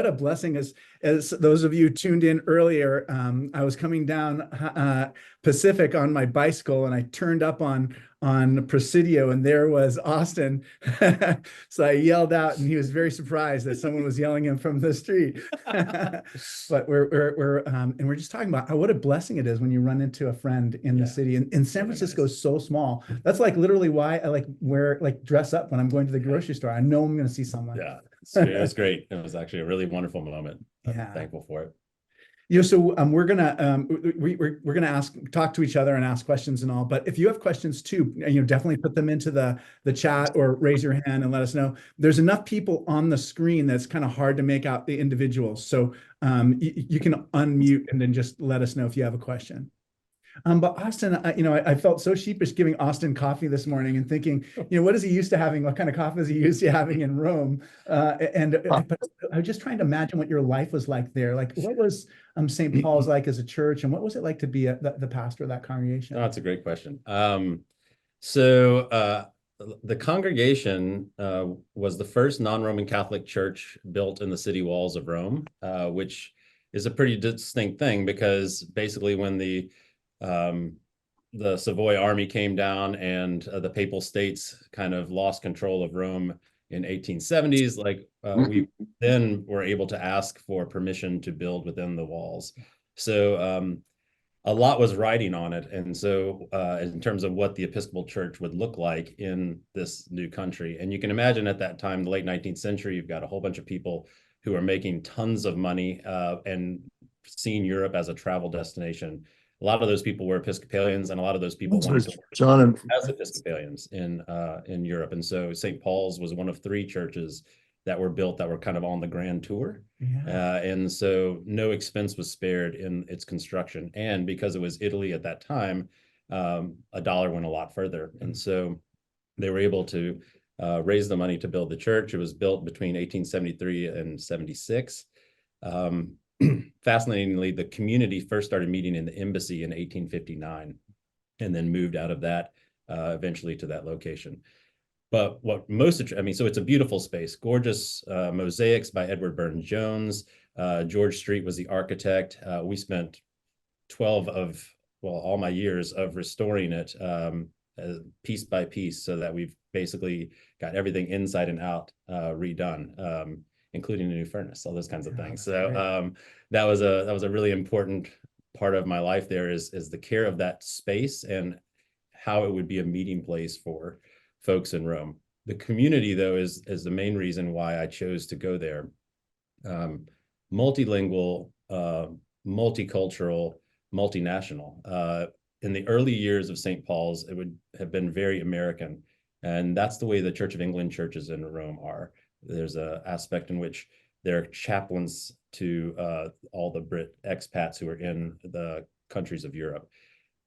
a blessing. As those of you tuned in earlier, I was coming down Pacific on my bicycle, and I turned up on Presidio, and there was Austin. So I yelled out, and he was very surprised that someone was yelling him from the street. But we're just talking about what a blessing it is when you run into a friend in the city. And San Francisco is so small. That's like literally why I dress up when I'm going to the grocery store. I know I'm going to see someone. Yeah, it was great. It was actually a really wonderful moment. I'm thankful for it. So we're gonna talk to each other and ask questions and all. But if you have questions too, definitely put them into the chat or raise your hand and let us know. There's enough people on the screen that's kind of hard to make out the individuals. So you can unmute and then just let us know if you have a question. But Austin, I felt so sheepish giving Austin coffee this morning and thinking, what is he used to having? What kind of coffee is he used to having in Rome? But I was just trying to imagine what your life was like there. Like, what was St. Paul's like as a church, and what was it like to be the pastor of that congregation? Oh, that's a great question. So the congregation was the first non-Roman Catholic church built in the city walls of Rome, which is a pretty distinct thing because basically when the Savoy army came down and the Papal States kind of lost control of Rome in 1870s. We then were able to ask for permission to build within the walls. So a lot was riding on it. And so in terms of what the Episcopal Church would look like in this new country, and you can imagine at that time, the late 19th century, you've got a whole bunch of people who are making tons of money and seeing Europe as a travel destination. A lot of those people were Episcopalians, and a lot of those people wanted to work as Episcopalians in Europe. And so St. Paul's was one of 3 churches that were built that were kind of on the grand tour. And so no expense was spared in its construction. And because it was Italy at that time, a dollar went a lot further. And so they were able to raise the money to build the church. It was built between 1873 and 76. Fascinatingly, the community first started meeting in the embassy in 1859 and then moved out of that eventually to that location. But so it's a beautiful space, gorgeous mosaics by Edward Burne-Jones. George Street was the architect. We spent all my years of restoring it piece by piece so that we've basically got everything inside and out redone. Including a new furnace, all those kinds of things. So that was a really important part of my life there is the care of that space and how it would be a meeting place for folks in Rome. The community, though, is the main reason why I chose to go there. Multilingual, multicultural, multinational. In the early years of St. Paul's, it would have been very American. And that's the way the Church of England churches in Rome are. There's an aspect in which they're chaplains to all the Brit expats who are in the countries of Europe.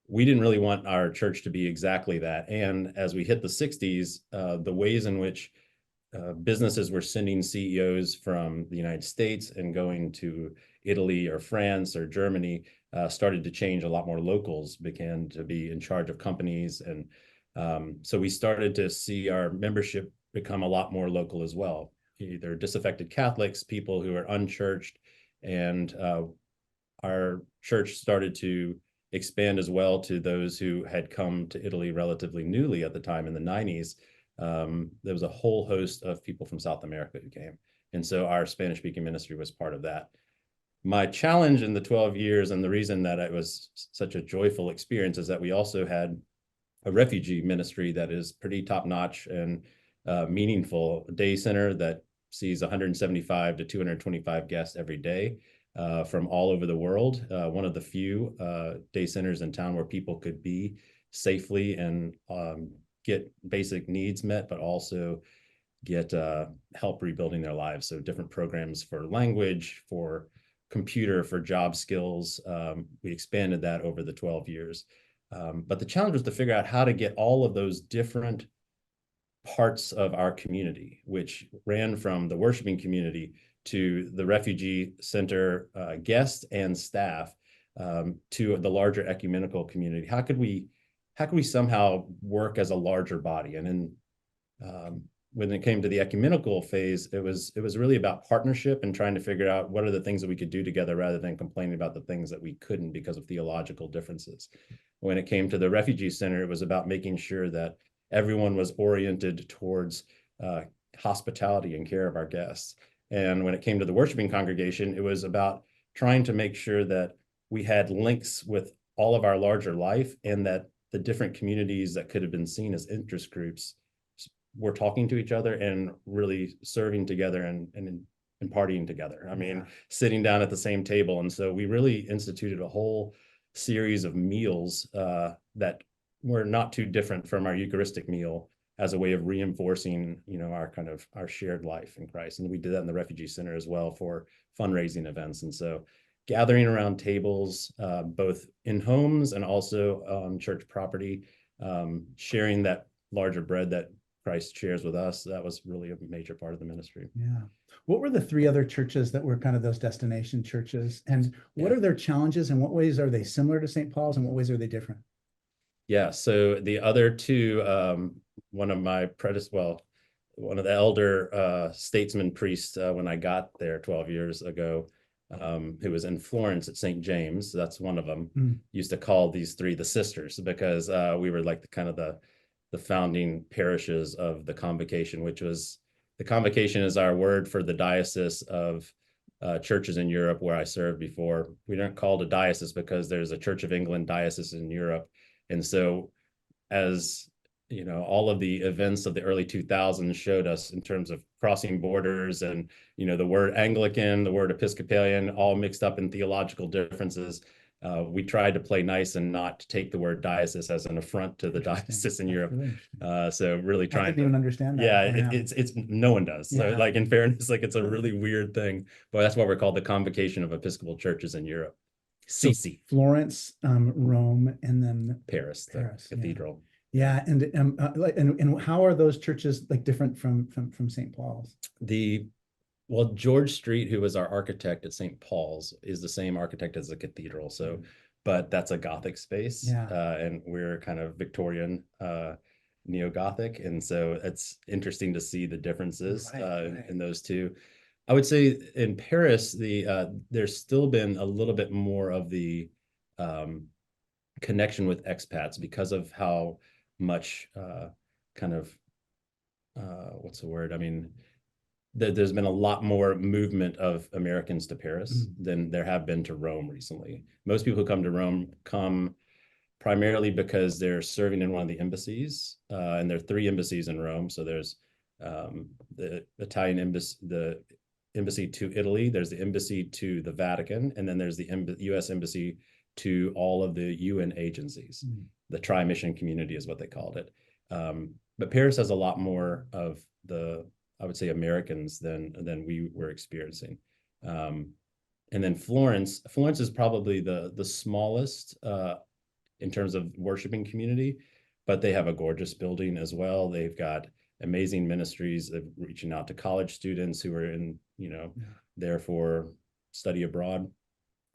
We didn't really want our church to be exactly that. And as we hit the 60s, the ways in which businesses were sending CEOs from the United States and going to Italy or France or Germany started to change. A lot more locals began to be in charge of companies. And so we started to see our membership become a lot more local as well, either disaffected Catholics, people who are unchurched, and our church started to expand as well to those who had come to Italy relatively newly at the time in the 90s. There was a whole host of people from South America who came. And so our Spanish-speaking ministry was part of that. My challenge in the 12 years, and the reason that it was such a joyful experience, is that we also had a refugee ministry that is pretty top-notch and meaningful. Day center that sees 175 to 225 guests every day from all over the world. One of the few day centers in town where people could be safely and get basic needs met, but also get help rebuilding their lives. So different programs for language, for computer, for job skills. We expanded that over the 12 years. But the challenge was to figure out how to get all of those different parts of our community, which ran from the worshiping community to the refugee center guests and staff, to the larger ecumenical community. How could we somehow work as a larger body? And in when it came to the ecumenical phase, it was really about partnership and trying to figure out what are the things that we could do together rather than complaining about the things that we couldn't because of theological differences. When it came to the refugee center, it was about making sure that everyone was oriented towards hospitality and care of our guests. And when it came to the worshiping congregation, it was about trying to make sure that we had links with all of our larger life, and that the different communities that could have been seen as interest groups were talking to each other and really serving together and partying together. I mean, sitting down at the same table. And so we really instituted a whole series of meals that were not too different from our Eucharistic meal as a way of reinforcing, our shared life in Christ. And we did that in the refugee center as well for fundraising events. And so gathering around tables, both in homes and also on church property, sharing that larger bread that Christ shares with us, that was really a major part of the ministry. Yeah. What were the three other churches that were kind of those destination churches? And what are their challenges? In what ways are they similar to St. Paul's? And what ways are they different? Yeah, so the other two, one of the elder statesman priests when I got there 12 years ago, who was in Florence at St. James, that's one of them, used to call these three the sisters because we were like the founding parishes of the convocation, the convocation is our word for the diocese of churches in Europe where I served before. We aren't called a diocese because there's a Church of England diocese in Europe. And so as all of the events of the early 2000s showed us in terms of crossing borders and, the word Anglican, the word Episcopalian, all mixed up in theological differences. We tried to play nice and not take the word diocese as an affront to the diocese in Europe. Really so really trying I didn't even understand that. Yeah, it's no one does. So like in fairness, like it's a really weird thing, but that's what we're called, the Convocation of Episcopal Churches in Europe. CC. So Florence, Rome, and then Paris, the Cathedral. Yeah, and how are those churches like different from St. Paul's? George Street, who was our architect at St. Paul's, is the same architect as the Cathedral. So, but that's a Gothic space, and we're kind of Victorian neo-Gothic, and so it's interesting to see the differences in those two. I would say in Paris, there's still been a little bit more of the connection with expats because of how much what's the word? I mean, there's been a lot more movement of Americans to Paris than there have been to Rome recently. Most people who come to Rome come primarily because they're serving in one of the embassies, and there are 3 embassies in Rome. So there's the Italian embassy, the embassy to Italy, there's the embassy to the Vatican, and then there's the U.S. embassy to all of the UN agencies. The tri-mission community is what they called it. But Paris has a lot more of I would say, Americans than we were experiencing. And then Florence is probably the smallest in terms of worshiping community, but they have a gorgeous building as well. They've got amazing ministries of reaching out to college students who are there for study abroad.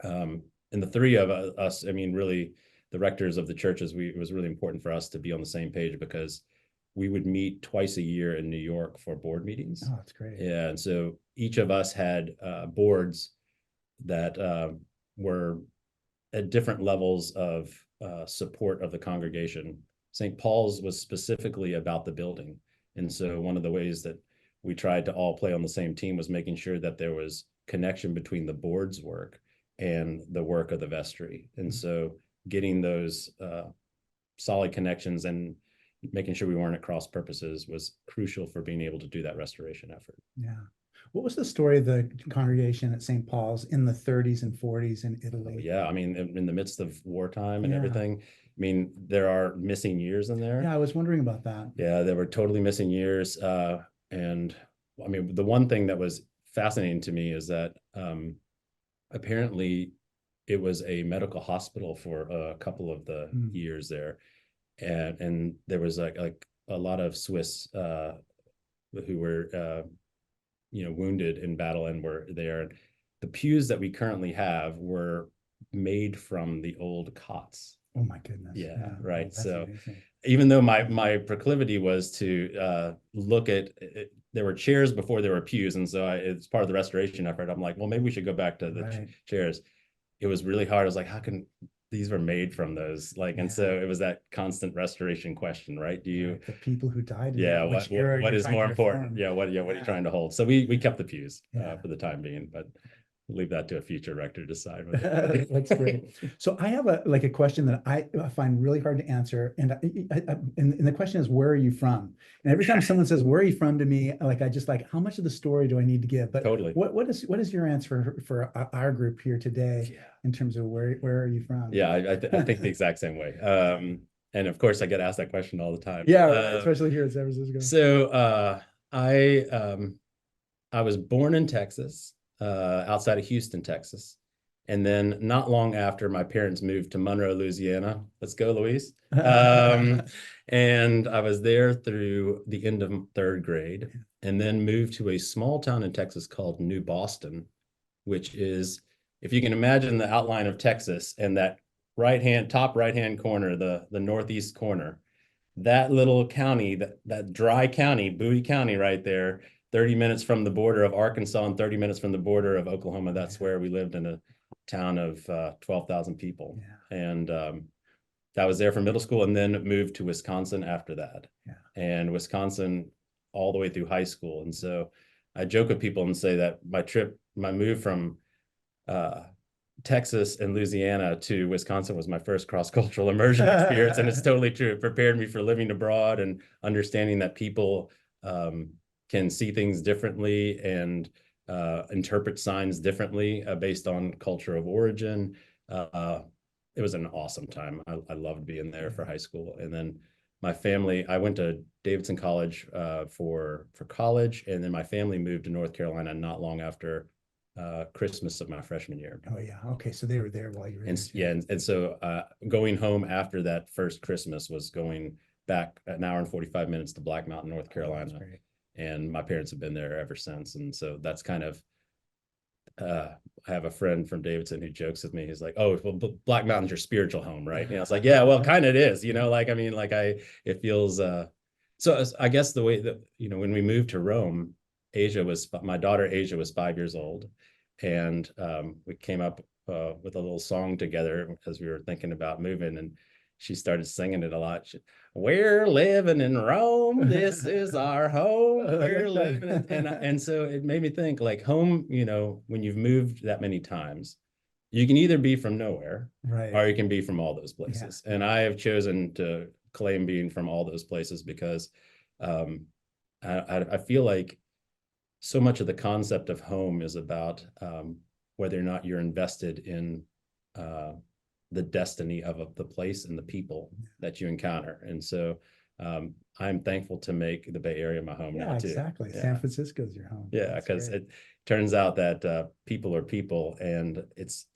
And the 3 of us, I mean, really the rectors of the churches, it was really important for us to be on the same page because we would meet twice a year in New York for board meetings. Oh, that's great. Yeah, and so each of us had boards that were at different levels of support of the congregation. St. Paul's was specifically about the building. And so one of the ways that we tried to all play on the same team was making sure that there was connection between the board's work and the work of the vestry. And so getting those solid connections and making sure we weren't at cross purposes was crucial for being able to do that restoration effort. Yeah. What was the story of the congregation at St. Paul's in the 30s and 40s in Italy? Yeah, I mean, in the midst of wartime and everything, I mean, there are missing years in there. Yeah, I was wondering about that. Yeah, there were totally missing years. And I mean, the one thing that was fascinating to me is that apparently it was a medical hospital for a couple of the years there. And there was like a lot of Swiss who were wounded in battle and were there. The pews that we currently have were made from the old cots. Oh my goodness. Yeah, Oh, right. that's So amazing. even though my proclivity was to look at it, there were chairs before there were pews, and so it's part of the restoration effort. I'm like, well, maybe we should go back to the Right. chairs. It was really hard. I was like, how can these were made from those? Like, and so Yeah. it was that constant restoration question, right? Do you, Right. The people who died in yeah, that, which era what you're is trying more to important? reform. Yeah, what are you Yeah. trying to hold? So we kept the pews Yeah. for the time being, but leave that to a future rector to decide. That's great. So I have a question that I find really hard to answer, and and the question is, where are you from? And every time someone says, "Where are you from?" to me, like I just like, how much of the story do I need to give? But Totally. what is your answer for our group here today Yeah. in terms of where are you from? Yeah, I think the exact same way. And of course, I get asked that question all the time. Yeah, right, especially here in San Francisco. So I I was born in Texas, outside of Houston, Texas. And then not long after, my parents moved to Monroe, Louisiana. Let's go, Louise. And I was there through the end of third grade, and then moved to a small town in Texas called New Boston, which is, if you can imagine the outline of Texas and that top right hand corner, the northeast corner, that little county, that dry county, Bowie County right there, 30 minutes from the border of Arkansas and 30 minutes from the border of Oklahoma. That's where we lived, in a town of 12,000 people. Yeah. And I was there for middle school, and then moved to Wisconsin after that. Yeah. And Wisconsin all the way through high school. And so I joke with people and say that my move from Texas and Louisiana to Wisconsin was my first cross-cultural immersion experience. And it's totally true. It prepared me for living abroad and understanding that people can see things differently and interpret signs differently based on culture of origin. It was an awesome time. I loved being there for high school. And then my family, I went to Davidson College for college, and then my family moved to North Carolina not long after Christmas of my freshman year. Oh yeah. Okay. So they were there while you were And there. yeah, and so going home after that first Christmas was going back an hour and 45 minutes to Black Mountain, North Carolina. Oh, and my parents have been there ever since. And so that's kind of, I have a friend from Davidson who jokes with me. He's like, "Oh, well, Black Mountain's your spiritual home, right?" And I was like, "Yeah, well, kind of it is, like, I mean, like it feels, so I guess the way that, when we moved to Rome, my daughter Asia was 5 years old. And we came up with a little song together because we were thinking about moving, and she started singing it a lot. We're living in Rome. This is our home. We're living and so it made me think, like, home, when you've moved that many times, you can either be from nowhere, right, or you can be from all those places. Yeah. And I have chosen to claim being from all those places because I feel like so much of the concept of home is about whether or not you're invested in the destiny of the place and the people that you encounter. And so I'm thankful to make the Bay Area my home now too. Exactly. Yeah. San Francisco's your home. Yeah, because it turns out that people are people, and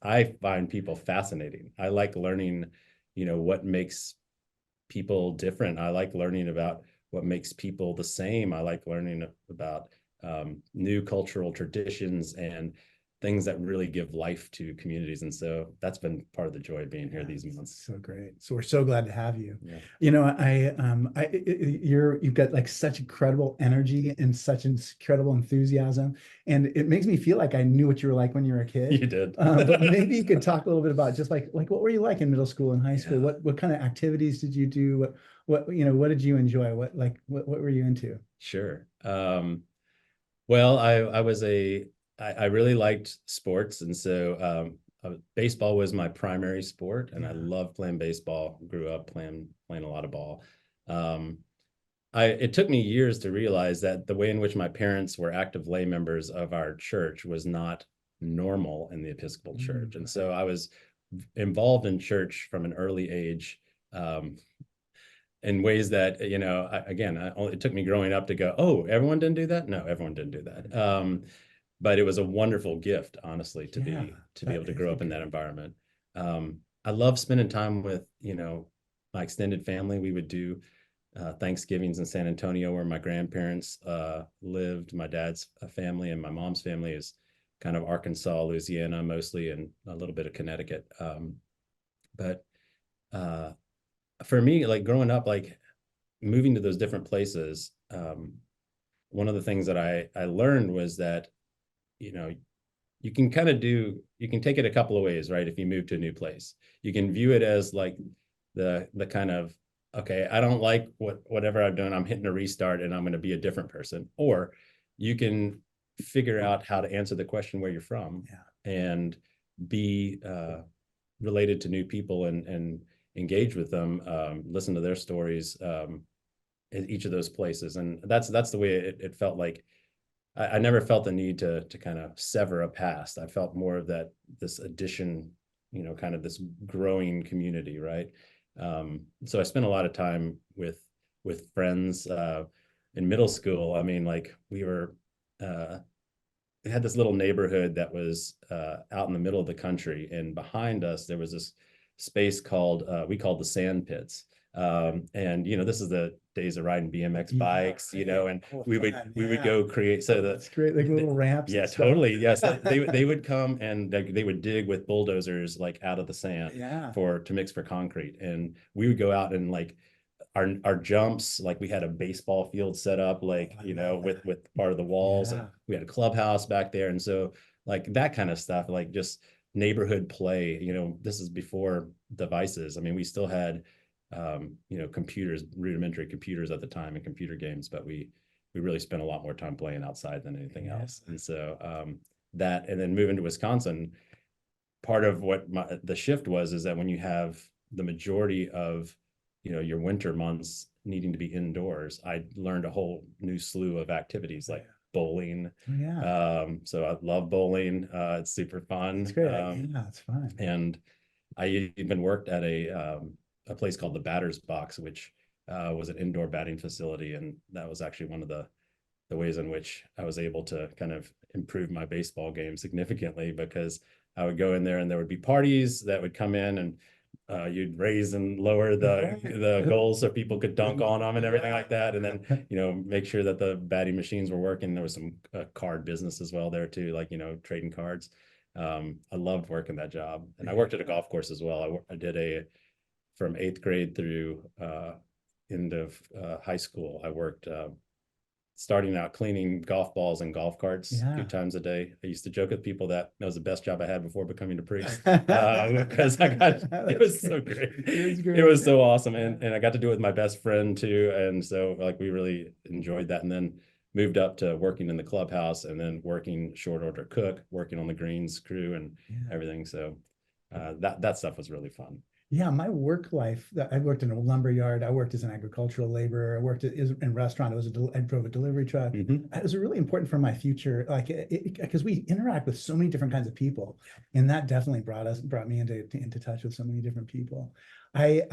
I find people fascinating. I like learning, what makes people different. I like learning about what makes people the same. I like learning about new cultural traditions and things that really give life to communities. And so that's been part of the joy of being here these months. So great. So we're so glad to have you. Yeah. You've got like such incredible energy and such incredible enthusiasm. And it makes me feel like I knew what you were like when you were a kid. You did. But maybe you could talk a little bit about just like what were you like in middle school and high school? Yeah. What kind of activities did you do? What did you enjoy? What were you into? Sure. Well, I really liked sports. And so baseball was my primary sport, and I loved playing baseball. Grew up playing a lot of ball. It took me years to realize that the way in which my parents were active lay members of our church was not normal in the Episcopal Church. And so I was involved in church from an early age, in ways that, it took me growing up to go, oh, everyone didn't do that? No, everyone didn't do that. But it was a wonderful gift, honestly, to be able to grow up in that environment. I love spending time with, my extended family. We would do Thanksgivings in San Antonio, where my grandparents lived. My dad's family and my mom's family is kind of Arkansas, Louisiana, mostly, and a little bit of Connecticut. But for me, like growing up, like moving to those different places, one of the things that I learned was that, you know, you can take it a couple of ways, right? If you move to a new place, you can view it as like the kind of, okay, I don't like whatever I've done, I'm hitting a restart and I'm going to be a different person. Or you can figure out how to answer the question where you're from, and be related to new people, and engage with them, listen to their stories, in each of those places. And that's the way it felt like. I never felt the need to kind of sever a past. I felt more of that, this addition, you know, kind of this growing community, right? So I spent a lot of time with friends in middle school. I mean, like we had this little neighborhood that was out in the middle of the country, and behind us there was this space called we called the sand pits. And you know, this is the days of riding BMX bikes, you know, and we would go create, so that's great, like little ramps. Yeah, totally. Yes, they would come and they would dig with bulldozers like out of the sand to mix for concrete, and we would go out and like our jumps, like we had a baseball field set up, like, you know, with part of the walls, and we had a clubhouse back there. And so like that kind of stuff, like just neighborhood play, you know, this is before devices. I mean, we still had you know, computers, rudimentary computers at the time, and computer games, but we really spent a lot more time playing outside than anything else. And so that, and then moving to Wisconsin, part of what the shift was is that when you have the majority of, you know, your winter months needing to be indoors, I learned a whole new slew of activities like bowling. So I love bowling. It's super fun. It's great. It's fun. And I even worked at a place called the Batter's Box, which was an indoor batting facility, and that was actually one of the ways in which I was able to kind of improve my baseball game significantly, because I would go in there and there would be parties that would come in, and you'd raise and lower the goals so people could dunk on them and everything like that. And then, you know, make sure that the batting machines were working. There was some card business as well there too, like, you know, trading cards. I loved working that job. And I worked at a golf course as well. I did from 8th grade through end of high school. I worked starting out cleaning golf balls and golf carts 2 times a day. I used to joke with people that was the best job I had before becoming a priest, because it was so great. It was so awesome. And I got to do it with my best friend too. And so like we really enjoyed that. And then moved up to working in the clubhouse, and then working short order cook, working on the greens crew and everything. So that stuff was really fun. Yeah, my work life, I worked in a lumber yard. I worked as an agricultural laborer. I worked in restaurant. I drove a delivery truck. It was really important for my future, like because we interact with so many different kinds of people, and that definitely brought me into touch with so many different people. I've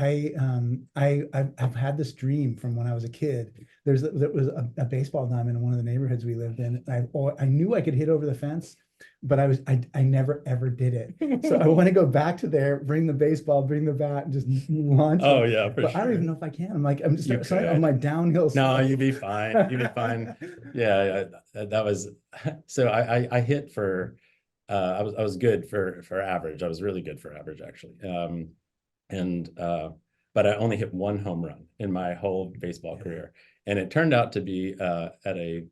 had this dream from when I was a kid. There was a baseball diamond in one of the neighborhoods we lived in. I knew I could hit over the fence, but I never ever did it. So I want to go back to there, bring the baseball, bring the bat, and just launch. Oh yeah, for but sure. I don't even know if I can. I'm just sorry, on my downhill. No, you'd be fine. You'd be fine. Yeah, that was so. I hit for. I was good for average. I was really good for average actually. But I only hit 1 home run in my whole baseball career, and it turned out to be at a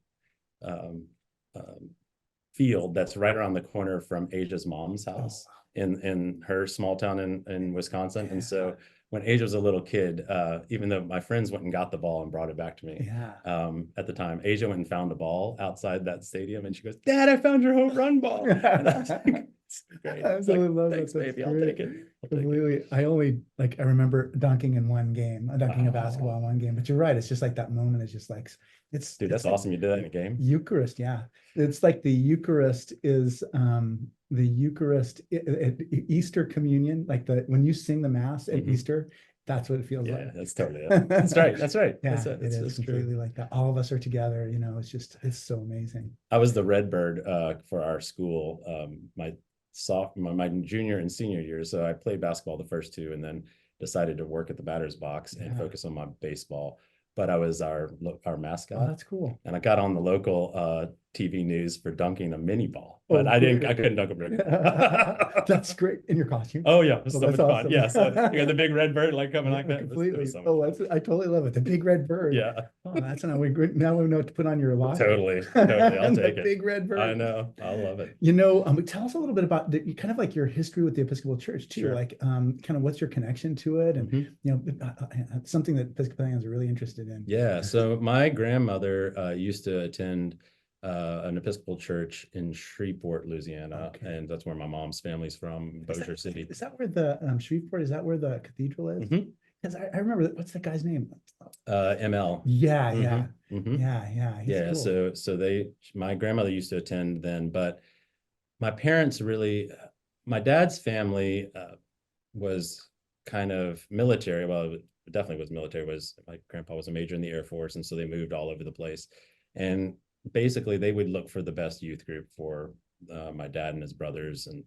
field that's right around the corner from Asia's mom's house in her small town in Wisconsin. And so when Asia was a little kid, even though my friends went and got the ball and brought it back to me, at the time, Asia went and found a ball outside that stadium, and she goes, "Dad, I found your home run ball." And I was like, great. I absolutely love thanks, that. baby. I'll take it. Completely. I remember dunking in one game, dunking a basketball in one game. But you're right. It's just like that moment is just like Dude, that's awesome. You did that in a game. Eucharist, yeah. It's like the Eucharist is Easter communion, like when you sing the mass at Easter, that's what it feels like. Yeah, that's totally it. That's right. That's right. Yeah, it is completely true. Like that. All of us are together, you know, it's so amazing. I was the Redbird for our school my junior and senior years. So I played basketball the first 2, and then decided to work at the Batter's Box and focus on my baseball. But I was our mascot. Oh, that's cool. And I got on the local TV news for dunking a mini ball, Oh, but I great. couldn't dunk a brick ball. That's great. In your costume? Oh yeah, it was Oh, so much that's fun. awesome. Yeah, so you got the big red bird like coming Yeah, like that. It completely. was so much Oh, fun. I totally love it. The big red bird. Yeah, Oh, that's now now we know what to put on your locker. totally. I'll The take it. big red bird. I know. I love it. Tell us a little bit about kind of like your history with the Episcopal Church too. Sure. Like, kind of what's your connection to it, and something that Episcopalians are really interested in. Yeah. So my grandmother used to attend an Episcopal church in Shreveport, Louisiana, Okay. and that's where my mom's family's from, Bossier City. Is that where the Shreveport? Is that where the cathedral is? Because I remember what's the guy's name? ML. Yeah, Mhm, yeah, mhm. yeah. He's Yeah, cool. so my grandmother used to attend then, but my parents really, my dad's family was kind of military. Well, it definitely was military. Was my grandpa was a major in the Air Force, and so they moved all over the place. And basically, they would look for the best youth group for my dad and his brothers. And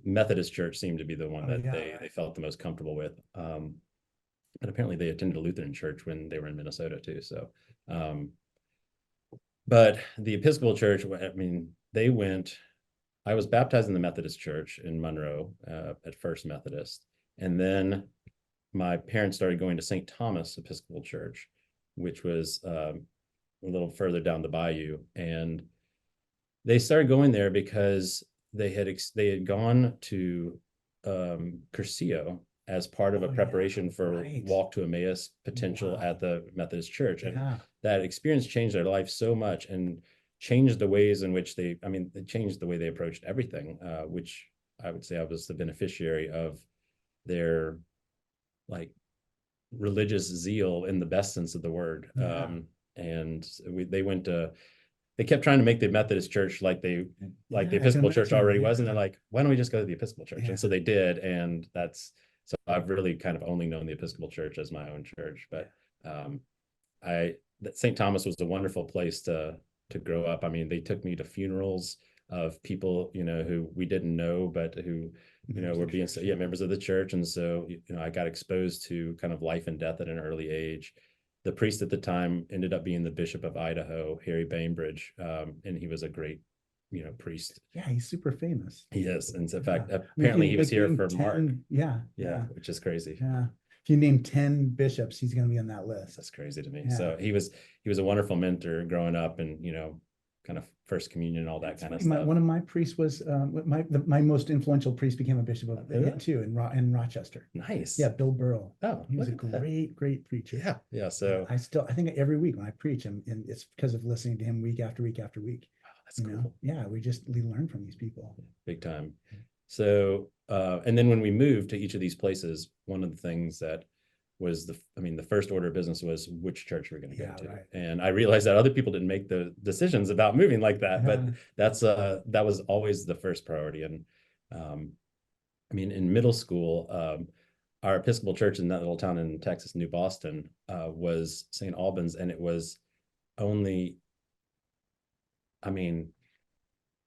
Methodist Church seemed to be the one that they felt the most comfortable with. And apparently, they attended a Lutheran church when they were in Minnesota too. So, but the Episcopal Church, I mean, they went. I was baptized in the Methodist Church in Monroe at First Methodist. And then my parents started going to St. Thomas Episcopal Church, which was a little further down the bayou. And they started going there because they had gone to Curcio as part of a preparation for Walk to Emmaus potential at the Methodist Church. And that experience changed their life so much and changed the ways in which it changed the way they approached everything, which I would say I was the beneficiary of their like religious zeal in the best sense of the word. And they kept trying to make the Methodist Church like the Episcopal Church already was. And they're like, why don't we just go to the Episcopal Church? And so they did. And so I've really kind of only known the Episcopal Church as my own church, but St. Thomas was a wonderful place to grow up. I mean, they took me to funerals of people, who we didn't know, but who, were being members of the church. And so, I got exposed to kind of life and death at an early age. The priest at the time ended up being the Bishop of Idaho, Harry Bainbridge, and he was a great, priest. Yeah, he's super famous. He is. And in fact, apparently he was here for Mark. Yeah, which is crazy. Yeah. If you name 10 bishops, he's going to be on that list. That's crazy to me. Yeah. So he was a wonderful mentor growing up, and kind of first communion and all that kind of stuff. One of my priests was my most influential priest became a bishop of it too in Rochester. Nice. Yeah, Bill Burrow. Oh, he was a great preacher. Yeah. So I think every week when I preach him, and it's because of listening to him week after week after week. Oh, that's cool. Yeah, we learn from these people. Big time. So and then when we moved to each of these places, one of the things that was the first order of business was which church we're going to go to. Right. And I realized that other people didn't make the decisions about moving like that, but that was always the first priority. And in middle school, our Episcopal church in that little town in Texas, New Boston, was St. Albans, and it was only, it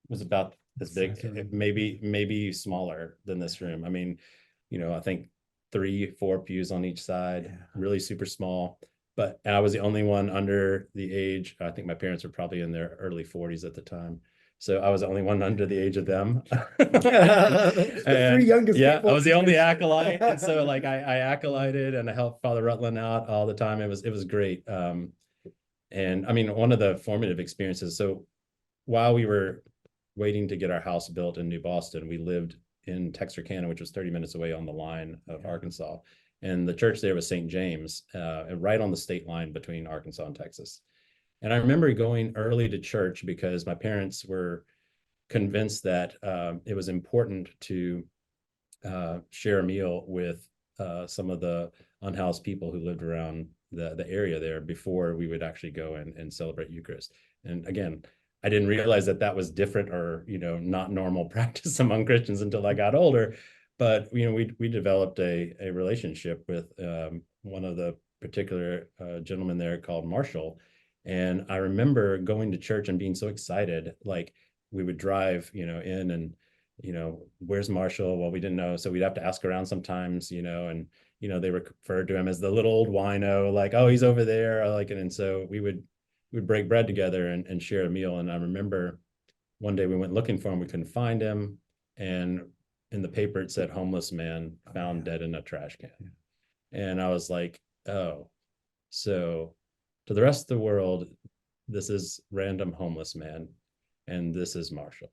was about this big, maybe smaller than this room. I think 3-4 pews on each side, really super small. But I was the only one under the age. I think my parents were probably in their early 40s at the time. So I was the only one under the age of them. The three youngest people. I was the only acolyte. And so I acolyted and I helped Father Rutland out all the time. It was great. And one of the formative experiences. So while we were waiting to get our house built in New Boston, we lived in Texarkana, which was 30 minutes away on the line of Arkansas. And the church there was St. James, right on the state line between Arkansas and Texas. And I remember going early to church because my parents were convinced that it was important to share a meal with some of the unhoused people who lived around the area there before we would actually go and celebrate Eucharist. And again, I didn't realize that was different or, not normal practice among Christians until I got older. But, we developed a relationship with one of the particular gentlemen there called Marshall. And I remember going to church and being so excited, like we would drive, in and, where's Marshall? Well, we didn't know. So we'd have to ask around sometimes, and, they referred to him as the little old wino, like, oh, he's over there. And so we would we'd break bread together and share a meal. And I remember one day we went looking for him, we couldn't find him, and in the paper it said homeless man found dead in a trash can. And I was like, oh, so to the rest of the world, this is random homeless man, and this is Marshall.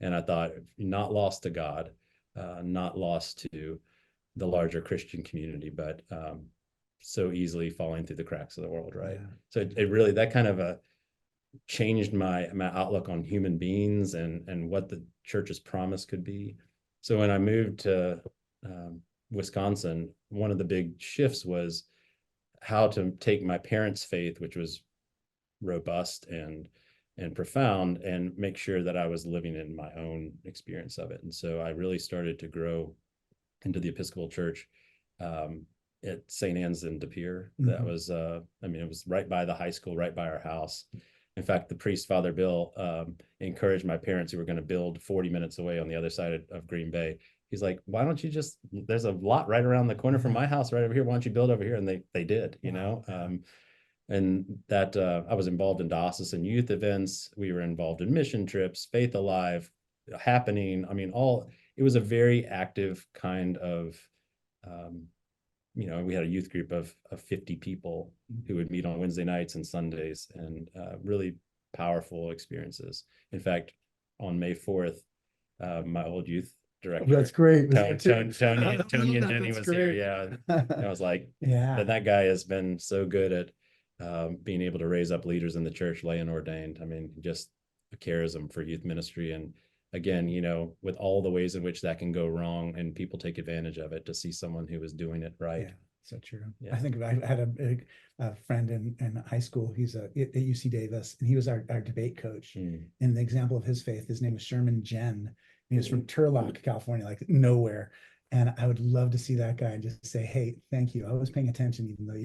And I thought, not lost to God, not lost to the larger Christian community, but so easily falling through the cracks of the world, right? So it really, that kind of changed my outlook on human beings and what the church's promise could be. So when I moved to Wisconsin, one of the big shifts was how to take my parents' faith, which was robust and profound, and make sure that I was living in my own experience of it. And so I really started to grow into the Episcopal Church at St. Anne's in De Pere. That was, I mean, it was right by the high school, right by our house. In fact, the priest, Father Bill, encouraged my parents, who were going to build 40 minutes away on the other side of Green Bay. He's like, why don't you just, there's a lot right around the corner from my house right over here. Why don't you build over here? And they did, you know. And that I was involved in diocesan youth events. We were involved in mission trips, Faith Alive, Happening. I mean, it was a very active kind of, you know, we had a youth group of 50 people who would meet on Wednesday nights and Sundays, and really powerful experiences. In fact, on May 4th, my old youth director, that's great. Tony and Jenny was here. Yeah. I was like, that guy has been so good at being able to raise up leaders in the church, lay and ordained. I mean, just a charism for youth ministry. And again, you know, with all the ways in which that can go wrong and people take advantage of it, to see someone who was doing it right. So true. I think I had a friend in high school. He's at UC Davis, and he was our debate coach. And the example of his faith, his name was Sherman Jen. He was from Turlock, California, like nowhere. And I would love to see that guy and just say, hey, thank you. I was paying attention, even though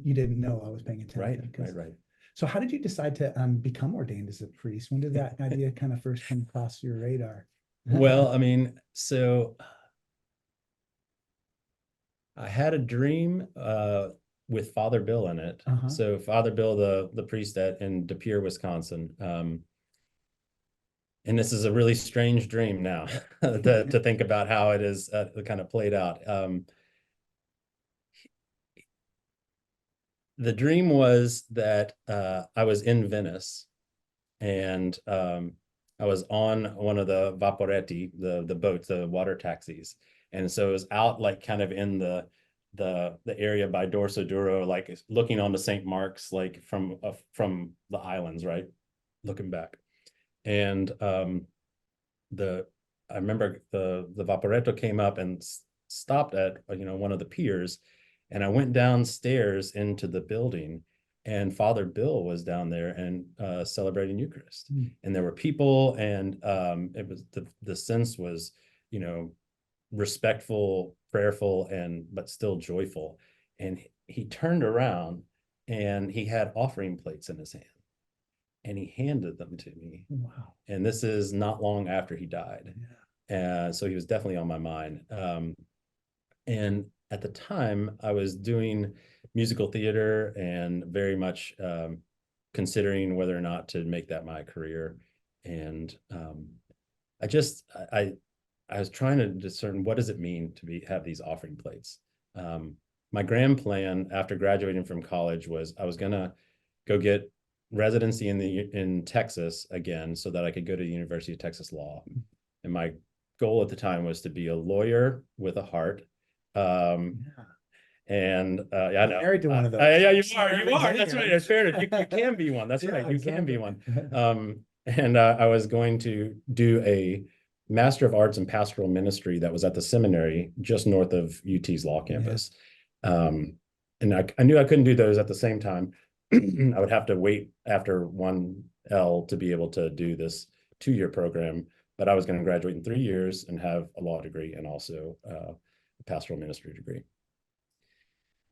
you didn't know I was paying attention. Right. So how did you decide to become ordained as a priest? When did that idea kind of first come across your radar? Well, I mean, so I had a dream with Father Bill in it. So Father Bill, the priest in De Pere, Wisconsin. And this is a really strange dream now to think about how it is kind of played out. The dream was that I was in Venice, and I was on one of the vaporetti, the boats, the water taxis. And so it was out like kind of in the area by Dorsoduro, like looking onto St. Mark's, like from the islands, right? Looking back. And I remember the Vaporetto came up and stopped at, you know, one of the piers, and I went downstairs into the building, and Father Bill was down there and celebrating Eucharist. And there were people, and it was the sense was, you know, respectful, prayerful, but still joyful. And he turned around, and he had offering plates in his hand, and he handed them to me. Wow. And this is not long after he died. So he was definitely on my mind. And at the time, I was doing musical theater and very much considering whether or not to make that my career. And I was trying to discern, what does it mean to have these offering plates? My grand plan after graduating from college was I was gonna go get residency in Texas again, so that I could go to the University of Texas Law. And my goal at the time was to be a lawyer with a heart. And I know married to one of those. Yeah, you are. That's right. It's fair enough. You can be one. That's right. You can be one. And I was going to do a Master of Arts in Pastoral Ministry that was at the seminary just north of UT's law campus. And I knew I couldn't do those at the same time. I would have to wait after 1L to be able to do this 2-year program, but I was going to graduate in 3 years and have a law degree and also a pastoral ministry degree.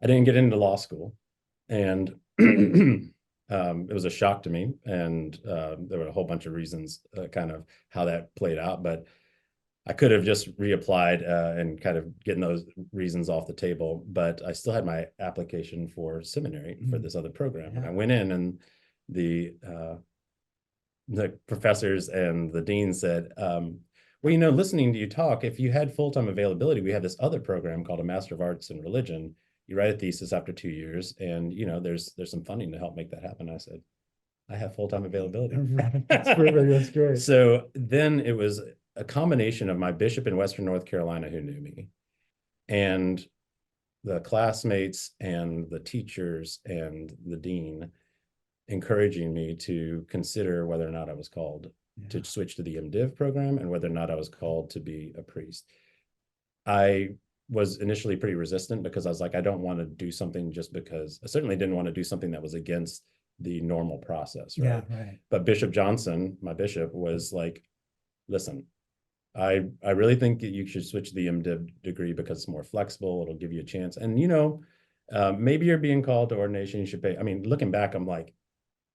I didn't get into law school, and it was a shock to me, and there were a whole bunch of reasons kind of how that played out, but I could have just reapplied and kind of getting those reasons off the table, but I still had my application for seminary for this other program. And I went in, and the professors and the dean said, well, listening to you talk, if you had full-time availability, we have this other program called a Master of Arts in Religion. You write a thesis after 2 years, and there's some funding to help make that happen. I said, I have full-time availability. That's perfect. That's great. So then it was a combination of my bishop in Western North Carolina who knew me, and the classmates and the teachers and the dean encouraging me to consider whether or not I was called to switch to the MDiv program and whether or not I was called to be a priest. I was initially pretty resistant because I was like, I don't want to do something just because. I certainly didn't want to do something that was against the normal process, right? Yeah, right. But Bishop Johnson, my bishop, was like, listen, I really think that you should switch to the MDiv degree because it's more flexible. It'll give you a chance. And, maybe you're being called to ordination. You should pay. I mean, looking back, I'm like,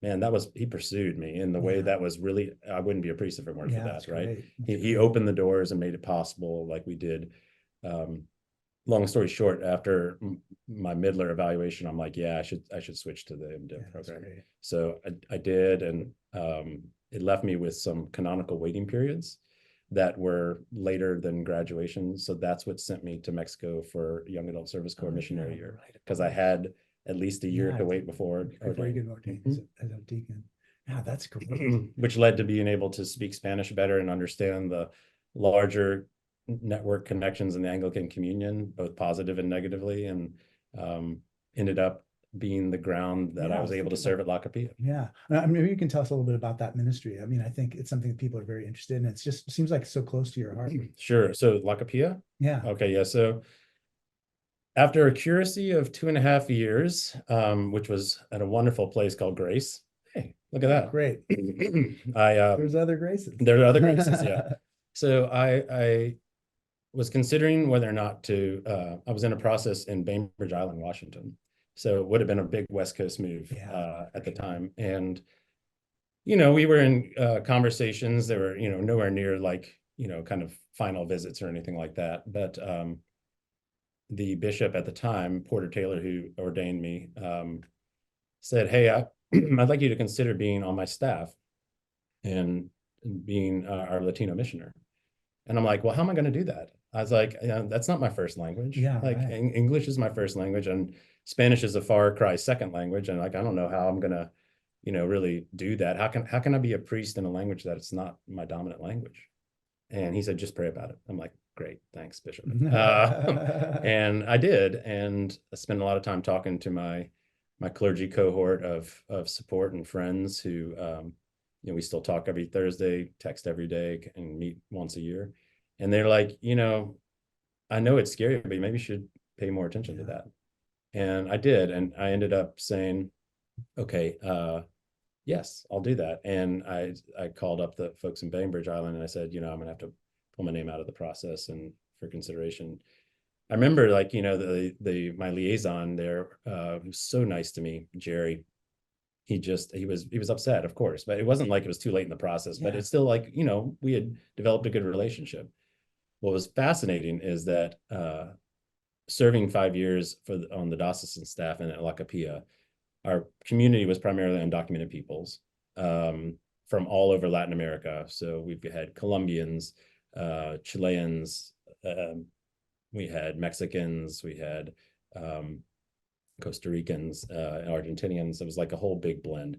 man, he pursued me in the way that was really, I wouldn't be a priest if it weren't for that, right? He opened the doors and made it possible like we did. Long story short, after my Midler evaluation, I'm like, yeah, I should switch to the MDiv program. So I did, and it left me with some canonical waiting periods that were later than graduation. So that's what sent me to Mexico for Young Adult Service Corps missionary year, because I had at least a year to wait before you get ordained as a deacon. Yeah, that's great. Which led to being able to speak Spanish better and understand the larger network connections in the Anglican Communion, both positive and negatively, and ended up being the ground that I was able to serve at La Capilla. Yeah. Maybe you can tell us a little bit about that ministry. I mean, I think it's something that people are very interested in. It just seems like it's so close to your heart. Sure. So La Capilla? Yeah. Okay. Yeah. So after a curacy of 2.5 years, which was at a wonderful place called Grace. Hey, look at that. Great. There's other graces. There are other graces, yeah. So I was considering whether or not to, I was in a process in Bainbridge Island, Washington. So it would have been a big West Coast move at the time. And, we were in conversations. They were, nowhere near like, kind of final visits or anything like that. But the bishop at the time, Porter Taylor, who ordained me, said, hey, I'd like you to consider being on my staff and being our Latino missioner. And I'm like, well, how am I going to do that? I was like, that's not my first language. Yeah, like English is my first language, and Spanish is a far cry second language. And like, I don't know how I'm going to, really do that. How can I be a priest in a language that it's not my dominant language? And he said, just pray about it. I'm like, great, thanks, Bishop. And I did, and I spent a lot of time talking to my clergy cohort of support and friends who, we still talk every Thursday, text every day, and meet once a year. And they're like, I know it's scary, but maybe you should pay more attention to that. And I did, and I ended up saying, okay, yes, I'll do that. And I called up the folks in Bainbridge Island and I said, I'm gonna have to pull my name out of the process and for consideration. I remember like, my liaison there, who was so nice to me, Jerry, he was upset, of course, but it wasn't like it was too late in the process, but it's still like, we had developed a good relationship. What was fascinating is that serving 5 years on the diocesan staff and at La Capilla, our community was primarily undocumented peoples from all over Latin America. So we've had Colombians, Chileans, we had Mexicans, we had Costa Ricans, Argentinians. It was like a whole big blend.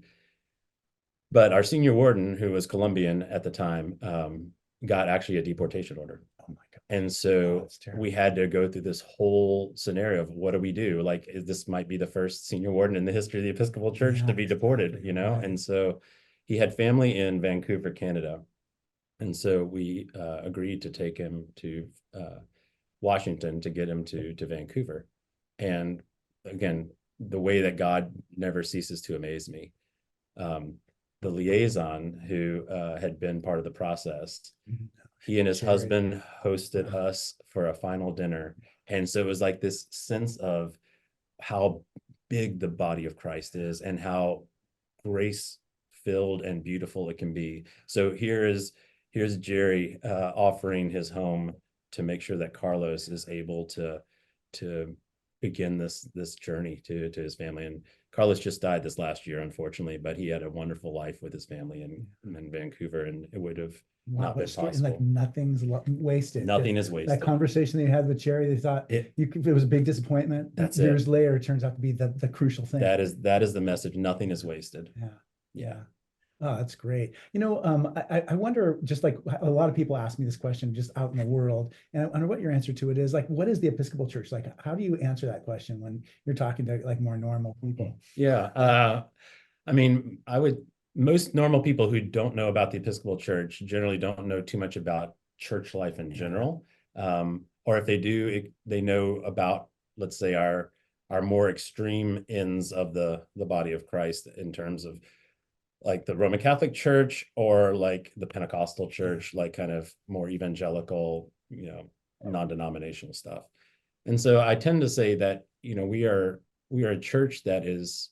But our senior warden, who was Colombian at the time, got actually a deportation order. Oh my God. And so we had to go through this whole scenario of what do we do? Like, this might be the first senior warden in the history of the Episcopal Church to be deported, Right. And so he had family in Vancouver, Canada. And so we agreed to take him to Washington to get him to Vancouver. And again, the way that God never ceases to amaze me. The liaison who had been part of the process, he and his husband hosted us for a final dinner. And so it was like this sense of how big the body of Christ is and how grace-filled and beautiful it can be. So here's Jerry offering his home to make sure that Carlos is able to begin this journey to his family. And Carlos just died this last year, unfortunately, but he had a wonderful life with his family in Vancouver, and it would have not been story. possible. And like nothing's wasted. Nothing is wasted. That conversation they had with Jerry, they thought it was a big disappointment. That's years later, it turns out to be the crucial thing. That is the message. Nothing is wasted. Yeah. Oh, that's great. I wonder, just like a lot of people ask me this question just out in the world, and I wonder what your answer to it is. Like, what is the Episcopal Church? Like, how do you answer that question when you're talking to like more normal people? Yeah. I mean, most normal people who don't know about the Episcopal Church generally don't know too much about church life in general. Or if they do, they know about, let's say, our more extreme ends of the body of Christ in terms of like the Roman Catholic Church or like the Pentecostal Church, like kind of more evangelical, non-denominational stuff. And so I tend to say that, we are a church that is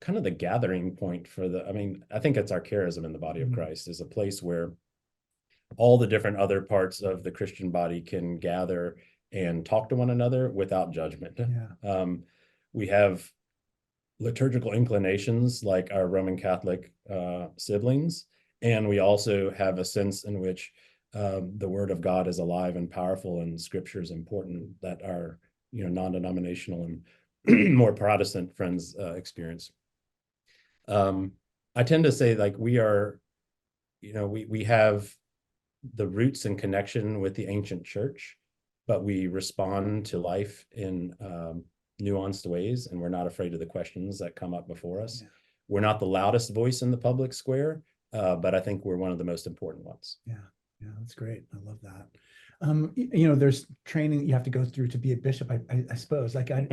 kind of the gathering point for I think it's our charism in the body of Christ, is a place where all the different other parts of the Christian body can gather and talk to one another without judgment. We have liturgical inclinations like our Roman Catholic siblings, and we also have a sense in which the Word of God is alive and powerful, and Scripture is important, that our non-denominational and more Protestant friends experience. I tend to say like we are, we have the roots and connection with the ancient church, but we respond to life in nuanced ways, and we're not afraid of the questions that come up before us. We're not the loudest voice in the public square, but I think we're one of the most important ones. Yeah, that's great. I love that. There's training you have to go through to be a bishop. I suppose. Like I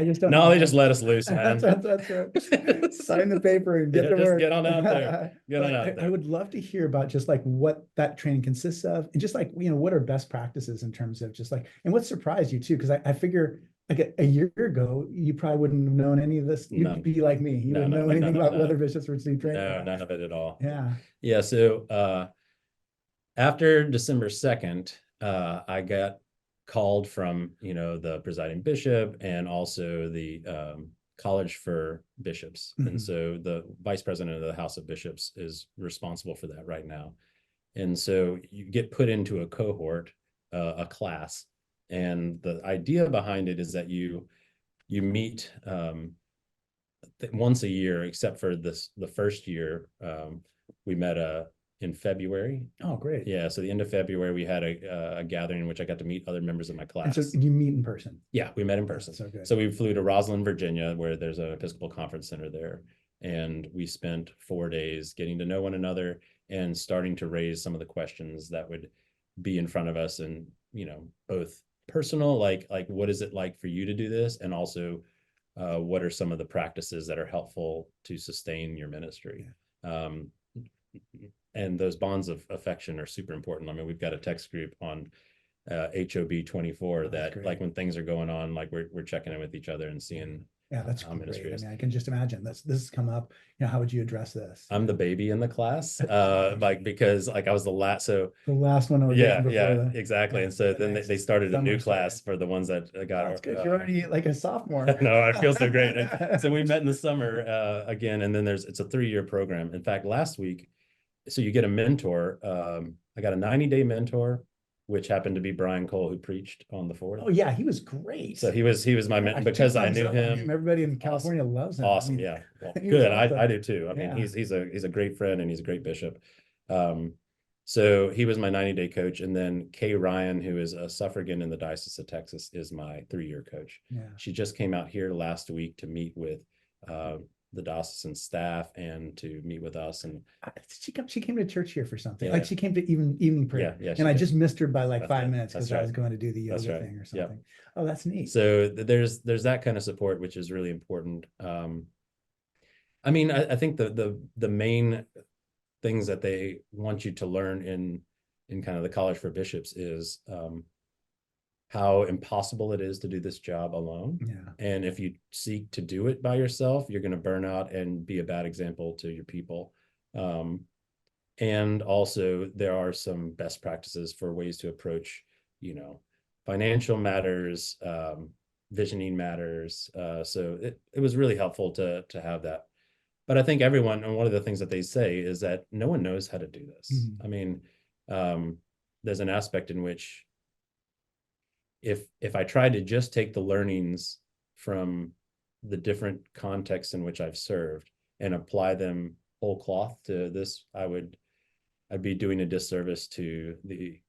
just don't. No, they just let us loose, man. That's right. Sign the paper and get to work. Get on out there. Get on out there. I would love to hear about just like what that training consists of, and just like what are best practices in terms of just like, and what surprised you too, because I figure like a year ago you probably wouldn't have known any of this. You'd be like me. You wouldn't know anything about whether bishops were receiving training. No, none of it at all. Yeah. So after December 2nd, I got called from, the presiding bishop and also the College for Bishops. And so the vice president of the House of Bishops is responsible for that right now. And so you get put into a cohort, a class. And the idea behind it is that you meet once a year, except for the first year, we met in February. Oh, great. Yeah. So the end of February, we had a gathering in which I got to meet other members of my class. And so you meet in person? Yeah, we met in person. So good. So we flew to Roslyn, Virginia, where there's an Episcopal Conference Center there. And we spent 4 days getting to know one another and starting to raise some of the questions that would be in front of us. And, both personal, like what is it like for you to do this? And also, what are some of the practices that are helpful to sustain your ministry? And those bonds of affection are super important. I mean, we've got a text group on HOB 24 that like when things are going on, like we're checking in with each other and seeing. Yeah, that's great. I mean, I can just imagine this has come up. How would you address this? I'm the baby in the class, because I was the last. So the last one. Exactly. Yeah. And so then they started a new class for the ones that got. That's good. You're already like a sophomore. No, I feel so great. And so we met in the summer again, and then it's a 3-year program. In fact, last week, so you get a mentor. I got a 90-day mentor, which happened to be Brian Cole, who preached on the 4th. Oh yeah, he was great. So he was my mentor because I knew him. Everybody in California loves him. Awesome, yeah. Well, good. I do too. I mean, he's a great friend and he's a great bishop. So he was my 90-day coach, and then Kay Ryan, who is a suffragan in the Diocese of Texas, is my 3-year coach. Yeah. She just came out here last week to meet with the diocesan staff and to meet with us. And she came to church here for something. Like she came to evening prayer. Yeah, and I just missed her by like 5 minutes because I was going to do the yoga thing or something. Yep. Oh, that's neat. So there's that kind of support, which is really important. I mean, I think the main things that they want you to learn in kind of the College for Bishops is how impossible it is to do this job alone. Yeah. And if you seek to do it by yourself, you're going to burn out and be a bad example to your people. And also there are some best practices for ways to approach, financial matters, visioning matters. So it was really helpful to have that. But I think everyone, and one of the things that they say is that no one knows how to do this. Mhm. I mean, there's an aspect in which if I tried to just take the learnings from the different contexts in which I've served and apply them whole cloth to this, I'd be doing a disservice to the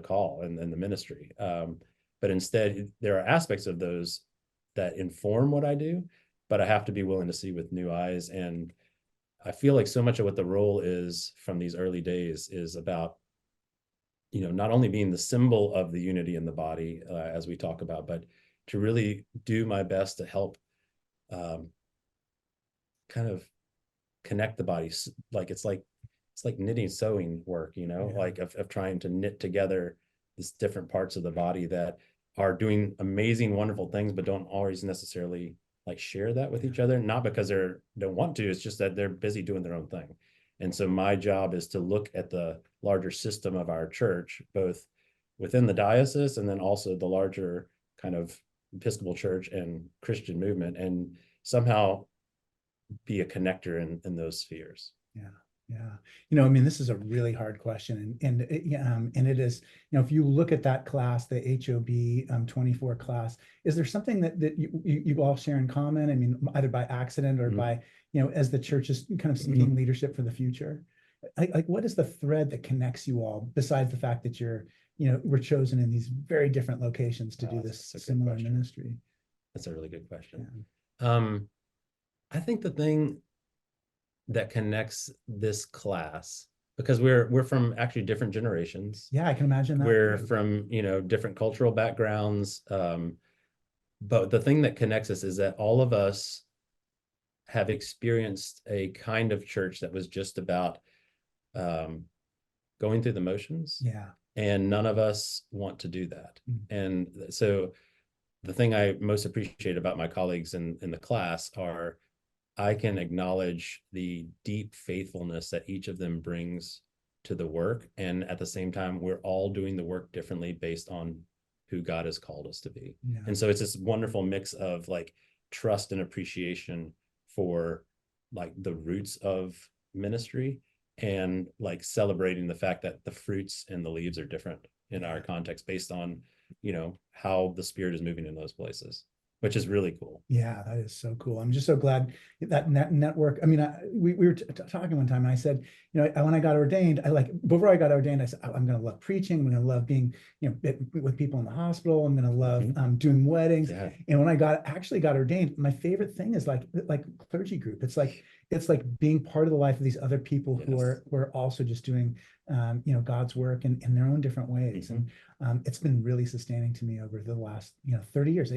call and the ministry. But instead, there are aspects of those that inform what I do, but I have to be willing to see with new eyes. And I feel like so much of what the role is from these early days is about, not only being the symbol of the unity in the body, as we talk about, but to really do my best to help kind of connect the body. Like it's like knitting, sewing work, like of trying to knit together these different parts of the body that are doing amazing, wonderful things, but don't always necessarily like share that with each other. Not because they don't want to, it's just that they're busy doing their own thing. And so my job is to look at the larger system of our church, both within the diocese and then also the larger kind of Episcopal Church and Christian movement, and somehow be a connector in those spheres. Yeah. Yeah. I mean, this is a really hard question. And it is, if you look at that class, the HOB 24 class, is there something that you all share in common? I mean, either by accident or by, as the church is kind of seeking leadership for the future? Like, what is the thread that connects you all besides the fact that we're chosen in these very different locations to do this similar ministry? That's a really good question. Yeah. I think the thing that connects this class, because we're from actually different generations. Yeah, I can imagine that. We're from, different cultural backgrounds. But the thing that connects us is that all of us have experienced a kind of church that was just about going through the motions. Yeah. And none of us want to do that. And so the thing I most appreciate about my colleagues in the class are I can acknowledge the deep faithfulness that each of them brings to the work. And at the same time, we're all doing the work differently based on who God has called us to be. Yeah. And so it's this wonderful mix of like trust and appreciation for like the roots of ministry and like celebrating the fact that the fruits and the leaves are different in our context based on, how the Spirit is moving in those places, which is really cool. Yeah, that is so cool. I'm just so glad that network. I mean, we were talking one time, and I said, when I got ordained, before I got ordained, I said, I'm going to love preaching. I'm going to love being, with people in the hospital. I'm going to love doing weddings. Yeah. And when I actually got ordained, my favorite thing is like clergy group. It's like being part of the life of these other people who are also just doing, God's work in their own different ways. And it's been really sustaining to me over the last, 30 years.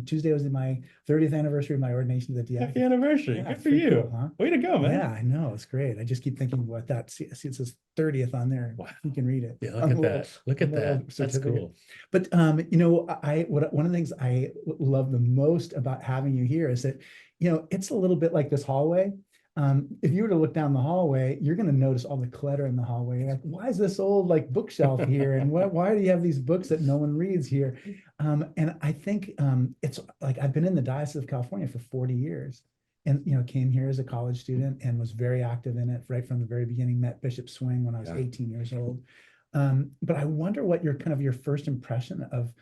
Tuesday was my 30th anniversary of my ordination to the diaconate. Happy anniversary. Yeah, good for you. Cool, huh? Way to go, man. Yeah, I know. It's great. I just keep thinking about that. See, it says 30th on there. Wow. You can read it. Yeah, look at that. Look at that. That's cool. But, one of the things I love the most about having you here is that, it's a little bit like this hallway. If you were to look down the hallway, you're going to notice all the clutter in the hallway. Like, why is this old bookshelf here? And why do you have these books that no one reads here? And I think it's like I've been in the Diocese of California for 40 years, and came here as a college student and was very active in it right from the very beginning. Met Bishop Swing when I was 18 years old. But I wonder what your first impression of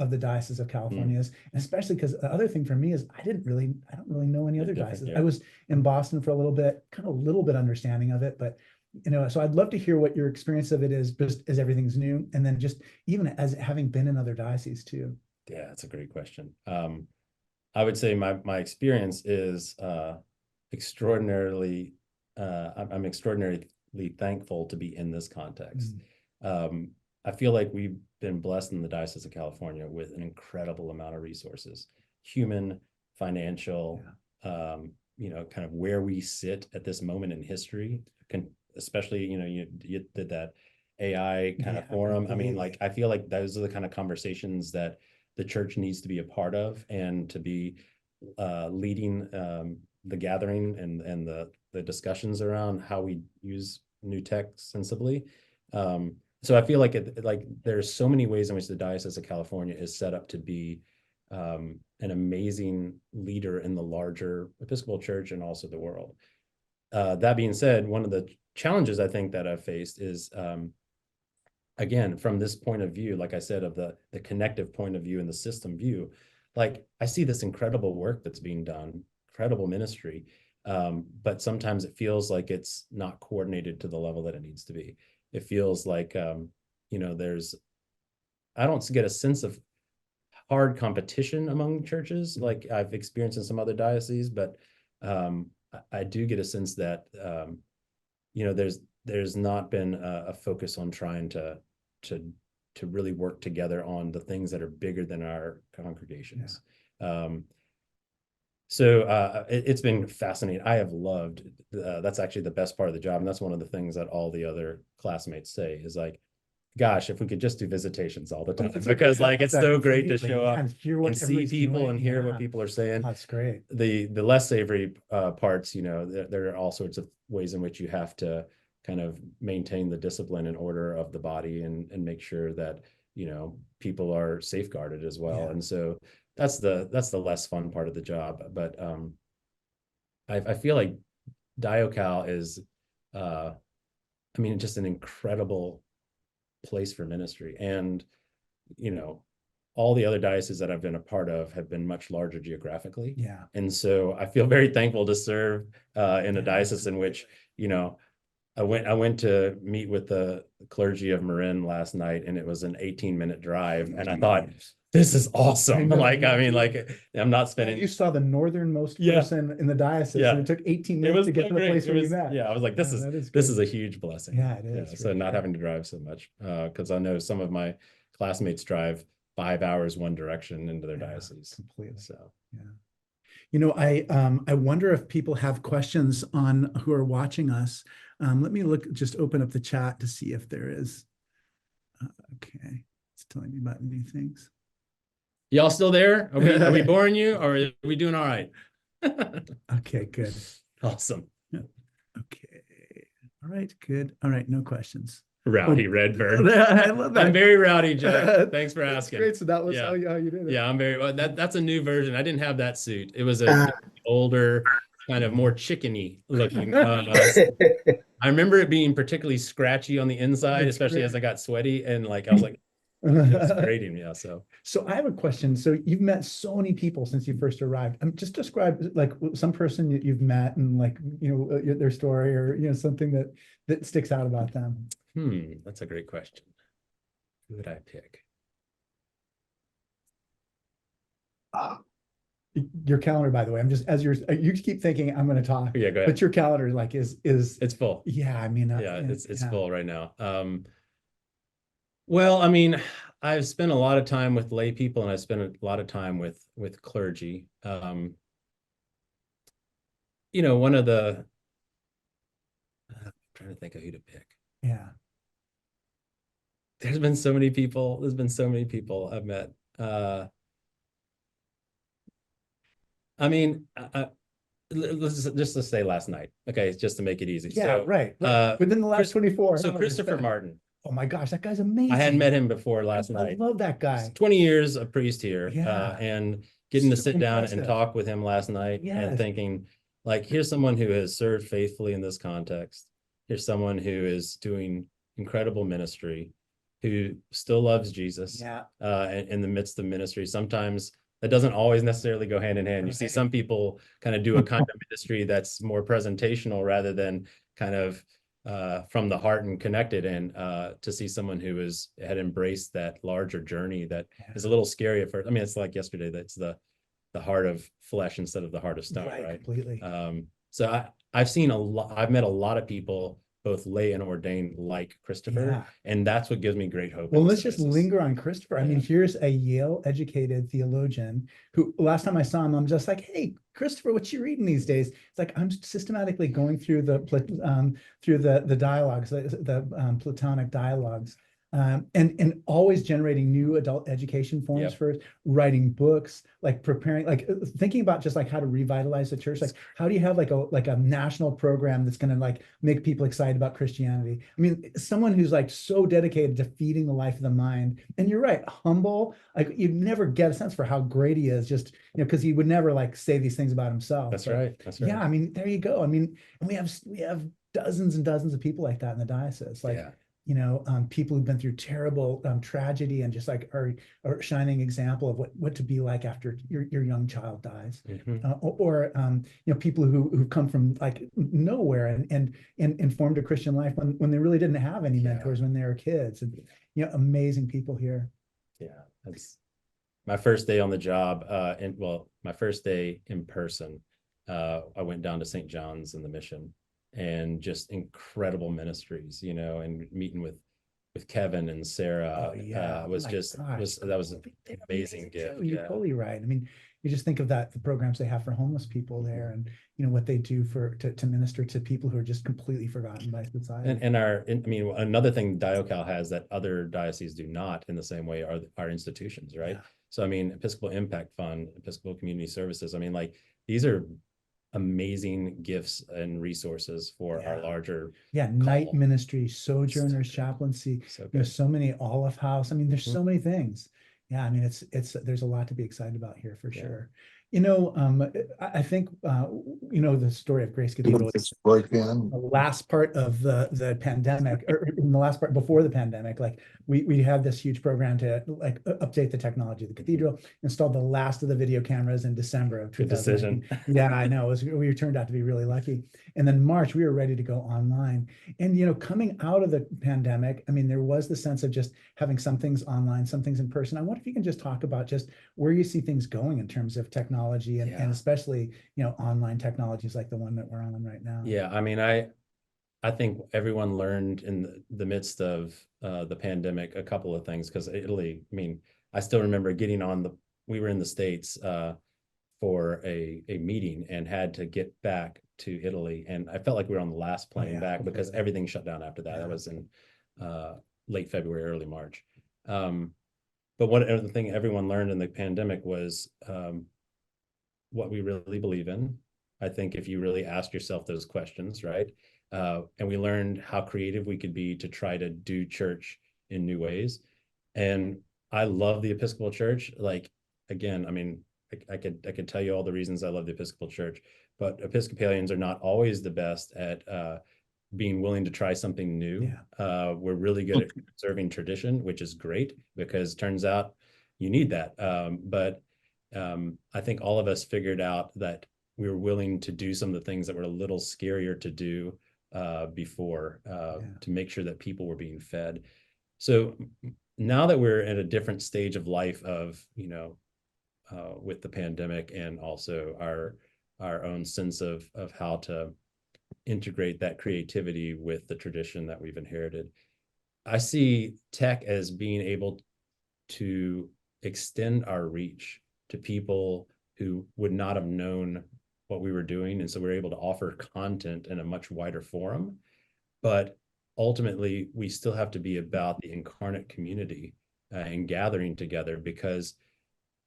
the Diocese of California is, and especially because the other thing for me is I don't really know any other dioceses. I was in Boston for a little bit, kind of a little bit understanding of it, but so I'd love to hear what your experience of it is, just as everything's new, and then just even as having been in other dioceses too. Yeah, that's a great question. I would say my experience is extraordinarily. I'm extraordinarily thankful to be in this context. I feel like we've been blessed in the Diocese of California with an incredible amount of resources, human, financial, kind of where we sit at this moment in history, especially, you did that AI kind of forum. I mean, I feel like those are the kind of conversations that the church needs to be a part of and to be leading the gathering and the discussions around how we use new tech sensibly. So I feel like there's so many ways in which the Diocese of California is set up to be an amazing leader in the larger Episcopal Church and also the world. That being said, one of the challenges I think that I've faced is, again, from this point of view, like I said, of the connective point of view and the system view, like I see this incredible work that's being done, incredible ministry, but sometimes it feels like it's not coordinated to the level that it needs to be. It feels like, you know, I don't get a sense of hard competition among churches like I've experienced in some other dioceses, but I do get a sense that, you know, there's not been a focus on trying to really work together on the things that are bigger than our congregations. Yeah. So it's been fascinating. I have loved, that's actually the best part of the job. And that's one of the things that all the other classmates say is like, gosh, if we could just do visitations all the time, because like, it's so great to show up and see people and hear what people are saying. That's great. The less savory parts, you know, there are all sorts of ways in which you have to kind of maintain the discipline and order of the body and make sure that, you know, people are safeguarded as well. Yeah. And so that's the less fun part of the job. But I feel like DioCal is, I mean, just an incredible place for ministry. And, you know, all the other dioceses that I've been a part of have been much larger geographically. Yeah. And so I feel very thankful to serve in a diocese in which, you know, I went to meet with the clergy of Marin last night, and it was an 18-minute drive. And I thought, this is awesome. I mean, like, I'm not spending. You saw the northernmost person in the diocese, and it took 18 minutes to get to the place where you met. Yeah, I was like, this is a huge blessing. Yeah, it is. Yeah, so not having to drive so much, because I know some of my classmates drive 5 hours one direction into their diocese. Completely. So yeah. You know, I wonder if people have questions on who are watching us. Let me just open up the chat to see if there is. Okay, it's telling me about new things. Y'all still there? Are we boring you, or are we doing all right? Okay, good. Awesome. Okay. All right, good. All right, no questions. Rowdy Redbird. I love that. I'm very rowdy, Jack. Thanks for asking. Great. So that was how you did it. Yeah, I'm very well. That's a new version. I didn't have that suit. It was a older, kind of more chickeny looking. I remember it being particularly scratchy on the inside, especially as I got sweaty, and like I was like, it's grating. Yeah. So I have a question. So you've met so many people since you first arrived. Just describe like some person that you've met and like, you know, their story, or, you know, something that sticks out about them. That's a great question. Who would I pick? Your calendar, by the way, I'm just, as you keep thinking I'm going to talk. Yeah, go ahead. But your calendar like is it's full. Yeah, I mean, it's full right now. Well, I mean, I've spent a lot of time with lay people, and I spent a lot of time with clergy. You know, one of the, I'm trying to think of who to pick. Yeah. There's been so many people I've met. I mean, let's say last night. Okay, just to make it easy. Yeah, so, right. Within the last 24. So Christopher Martin. Oh my gosh, that guy's amazing. I hadn't met him before last night. I love that guy. 20 years a priest here. Yeah. And getting to sit down and talk with him last night, and thinking, like, here's someone who has served faithfully in this context. Here's someone who is doing incredible ministry, who still loves Jesus. Yeah. In the midst of ministry. Sometimes that doesn't always necessarily go hand in hand. You see some people kind of do a kind of ministry that's more presentational rather than kind of from the heart and connected. And to see someone who had embraced that larger journey that is a little scary at first. I mean, it's like yesterday, that's the heart of flesh instead of the heart of stone, right? Completely. So I've met a lot of people, both lay and ordained, like Christopher. And that's what gives me great hope. Well, let's just linger on Christopher. I mean, here's a Yale-educated theologian who, last time I saw him, I'm just like, hey, Christopher, what you reading these days? It's like, I'm systematically going through the dialogues, the Platonic dialogues. and always generating new adult education forms Yep. for writing books, like preparing, like thinking about just like how to revitalize the church. Like, how do you have like a national program that's going to like make people excited about Christianity? I mean, someone who's like so dedicated to feeding the life of the mind. And you're right, humble. Like, you'd never get a sense for how great he is, just, because he would never like say these things about himself. That's But right. That's yeah, right. I mean, there you go. I mean, and we have dozens and dozens of people like that in the diocese. Like, Yeah. people who've been through terrible tragedy and just like are a shining example of what to be like after your young child dies. Mhm. People who've come from like nowhere and formed a Christian life when they really didn't have any Yeah. mentors when they were kids. And amazing people here. Yeah. That's my first day on the job. My first day in person, I went down to St. John's in the Mission, and just incredible ministries, and meeting with Kevin and Sarah. Oh yeah, Was my just gosh, was that was an they're amazing amazing gift. too. You're Yeah. totally right. I mean, you just think of the programs they have for homeless people there, and what they do to minister to people who are just completely forgotten by society. I mean, another thing DioCal has that other dioceses do not in the same way are our institutions, right? Yeah. So, I mean, Episcopal Impact Fund, Episcopal Community Services, I mean, like, these are amazing gifts and resources for our larger night call. ministry, sojourners So chaplaincy, So good. so many olive house. I mean, there's Mhm. so many things. Yeah, I mean, it's there's a lot to be excited about here for Yeah. sure. I think the story of Grace Cathedral is Right, Dan. the last part of the pandemic, or in the last part before the pandemic. Like, we had this huge program to like update the technology of the cathedral, installed the last of the video cameras in December of Good 2019. decision. Yeah, I know. We turned out to be really lucky. And then March, we were ready to go online. And coming out of the pandemic, I mean, there was the sense of just having some things online, some things in person. I wonder if you can just talk about just where you see things going in terms of technology and especially online technologies like the one that we're on right now. Yeah, I mean, I think everyone learned in the midst of the pandemic a couple of things, because Italy, I mean, I still remember we were in the States for a meeting and had to get back to Italy. And I felt like we were on the last plane back because everything shut down after that. Yeah. That was in late February, early March. But one other thing everyone learned in the pandemic was what we really believe in. I think if you really ask yourself those questions, right? And we learned how creative we could be to try to do church in new ways. And I love the Episcopal Church. Like, again, I mean, I could tell you all the reasons I love the Episcopal Church, but Episcopalians are not always the best at being willing to try something new. Yeah. We're really good at serving tradition, which is great, because it turns out you need that. But I think all of us figured out that we were willing to do some of the things that were a little scarier to do before to make sure that people were being fed. So now that we're at a different stage of life of, with the pandemic, and also our own sense of how to integrate that creativity with the tradition that we've inherited, I see tech as being able to extend our reach to people who would not have known what we were doing. And so we're able to offer content in a much wider forum. But ultimately, we still have to be about the incarnate community and gathering together, because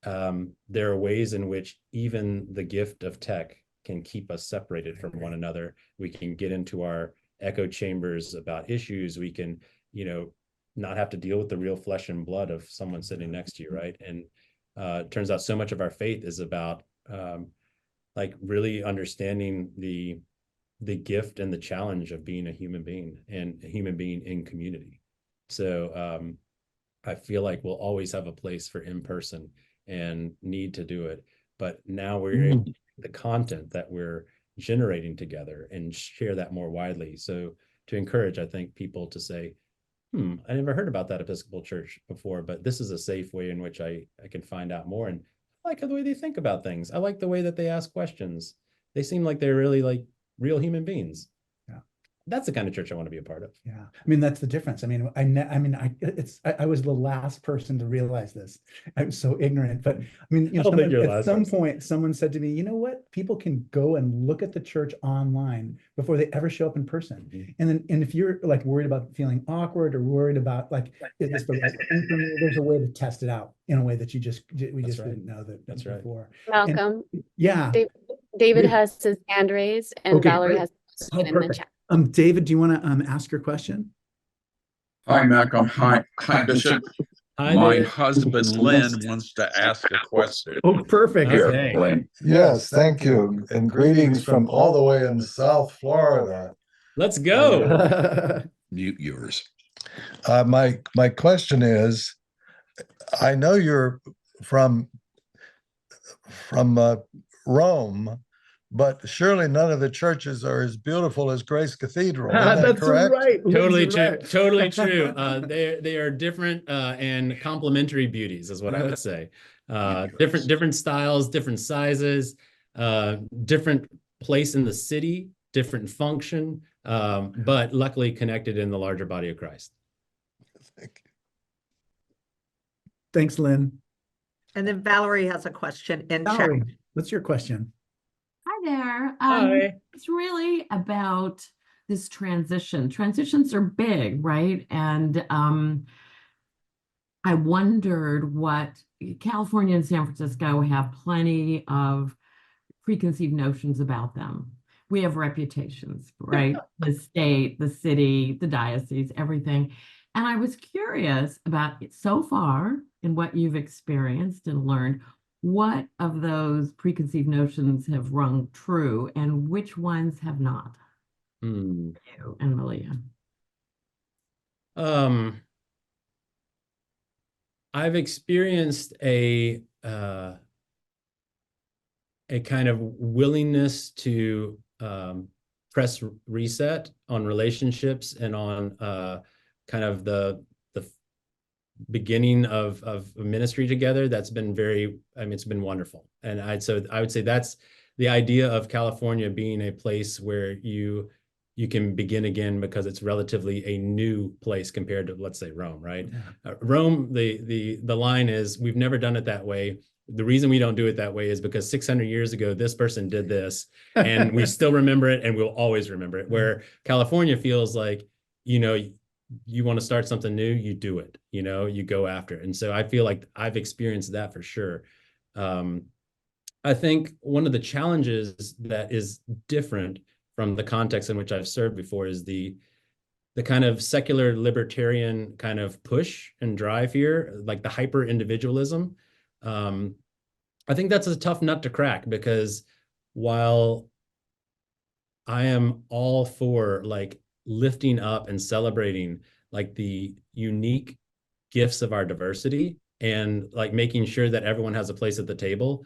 there are ways in which even the gift of tech can keep us separated from one another. We can get into our echo chambers about issues. We can, not have to deal with the real flesh and blood of someone sitting next to you, right? And it turns out so much of our faith is about like really understanding the gift and the challenge of being a human being, and a human being in community. So I feel like we'll always have a place for in-person and need to do it. But now we're able to the content that we're generating together and share that more widely. So to encourage, I think, people to say, I never heard about that Episcopal Church before, but this is a safe way in which I can find out more. And I like the way they think about things. I like the way that they ask questions. They seem like they're really like real human beings. Yeah. that's the kind of church I want to be a part of. Yeah, I mean that's the difference. I mean, I was the last person to realize this. I was so ignorant, but I mean, I don't think you're the at last some person. point, someone said to me, "You know what? People can go and look at the church online before they ever show up in person." And if you're like worried about feeling awkward or worried about like, is this the right thing for me? There's a way to test it out in a way that we just right. didn't know that That's right. before. And Malcolm, yeah, David has his hand raised and okay, Valerie great. has a Oh, question in the perfect. chat. David, do you want to ask your question? Hi, Malcolm. Hi, Bishop. Hi My there. husband Lynn wants to ask a question. Oh, perfect. Okay. Lynn. Yes, thank you. And greetings from all the way in South Florida. Let's go. Mute yours. My question is, I know you're from Rome, but surely none of the churches are as beautiful as Grace Cathedral. Isn't that That's correct? right. Totally Lynn's true. right. Totally true. They are different and complementary beauties, is what I would say. Different styles, different sizes, different place in the city, different function, but luckily connected in the larger body of Christ. Thanks, Lynn. And then Valerie has a question in chat. Valerie, what's your question? Hi there. Hi. It's really about this transition. Transitions are big, right? And I wondered what California and San Francisco have plenty of preconceived notions about them. We have reputations, right? The state, the city, the diocese, everything. And I was curious about it so far in what you've experienced and learned, what of those preconceived notions have rung true and which ones have not? Hmm. You and Malia. I've experienced a kind of willingness to press reset on relationships and on kind of the beginning of ministry together. That's been it's been wonderful. And I would say that's the idea of California being a place where you can begin again, because it's relatively a new place compared to, let's say, Rome, right? Yeah. Rome, the line is, we've never done it that way. The reason we don't do it that way is because 600 years ago, this person did this, and we still remember it, and we'll always remember it. Where California feels like, you want to start something new, you do it, you go after it. And so I feel like I've experienced that for sure. I think one of the challenges that is different from the context in which I've served before is the kind of secular libertarian kind of push and drive here, like the hyper individualism. I think that's a tough nut to crack, because while I am all for like lifting up and celebrating like the unique gifts of our diversity and like making sure that everyone has a place at the table,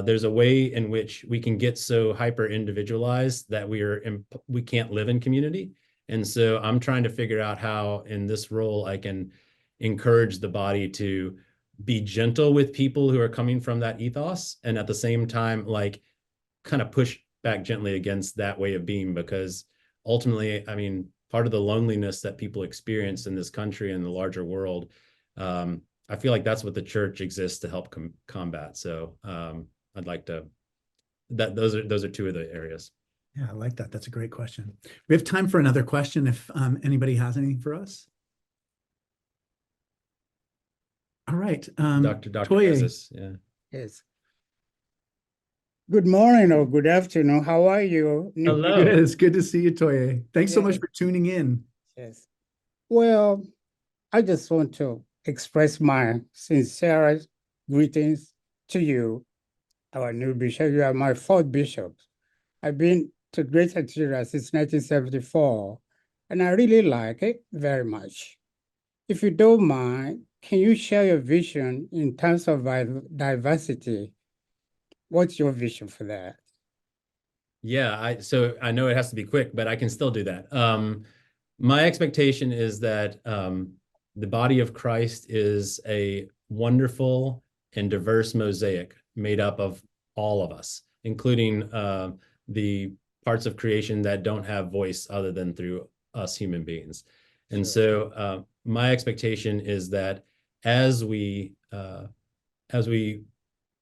there's a way in which we can get so hyper individualized that we can't live in community. And so I'm trying to figure out how in this role I can encourage the body to be gentle with people who are coming from that ethos, and at the same time like kind of push back gently against that way of being, because ultimately, I mean, part of the loneliness that people experience in this country and the larger world, I feel like that's what the church exists to help combat. So I'd like to, those are two of the areas. Yeah, I like that. That's a great question. We have time for another question if anybody has anything for us. All right. Dr. Toye. Moses, yeah. Yes. Good morning or good afternoon. How are you? Hello. Good. It's good to see you, Toye. Thanks so much Yes. for tuning in. Yes. Well, I just want to express my sincere greetings to you, our new bishop. You are my fourth bishop. I've been to Great Cathedral since 1974, and I really like it very much. If you don't mind, can you share your vision in terms of diversity? What's your vision for that? Yeah, so I know it has to be quick, but I can still do that. My expectation is that the body of Christ is a wonderful and diverse mosaic made up of all of us, including the parts of creation that don't have voice other than through us human beings. And so my expectation is that as we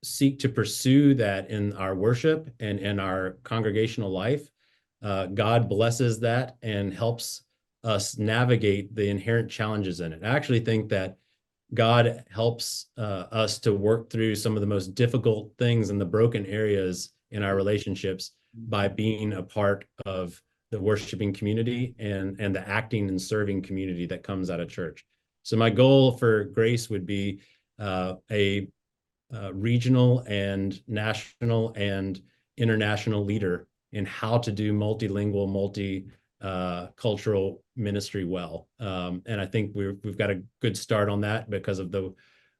seek to pursue that in our worship and in our congregational life, God blesses that and helps us navigate the inherent challenges in it. I actually think that God helps us to work through some of the most difficult things and the broken areas in our relationships by being a part of the worshiping community and the acting and serving community that comes out of church. So my goal for Grace would be a regional and national and international leader in how to do multilingual, multicultural ministry well. And I think we've got a good start on that because of the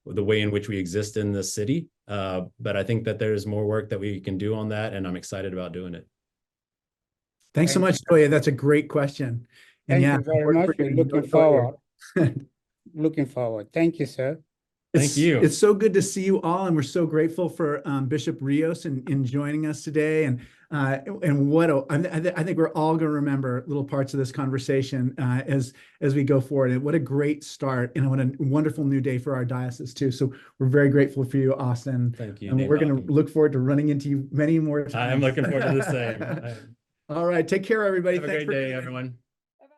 way in which we exist in the city. But I think that there's more work that we can do on that, and I'm excited about doing it. Thanks so much, Toya. That's a great question. And Thank you very much. We're looking forward. Looking forward. Thank you, sir. Thank you. It's so good to see you all, and we're so grateful for Bishop Rios in joining us today. And what I think we're all going to remember little parts of this conversation as we go forward. And what a great start, and what a wonderful new day for our diocese too. So we're very grateful for you, Austin. Thank you. And we're going to look forward to running into you many more times. I'm looking forward to the same. All right, take care, everybody. Have a great day, everyone.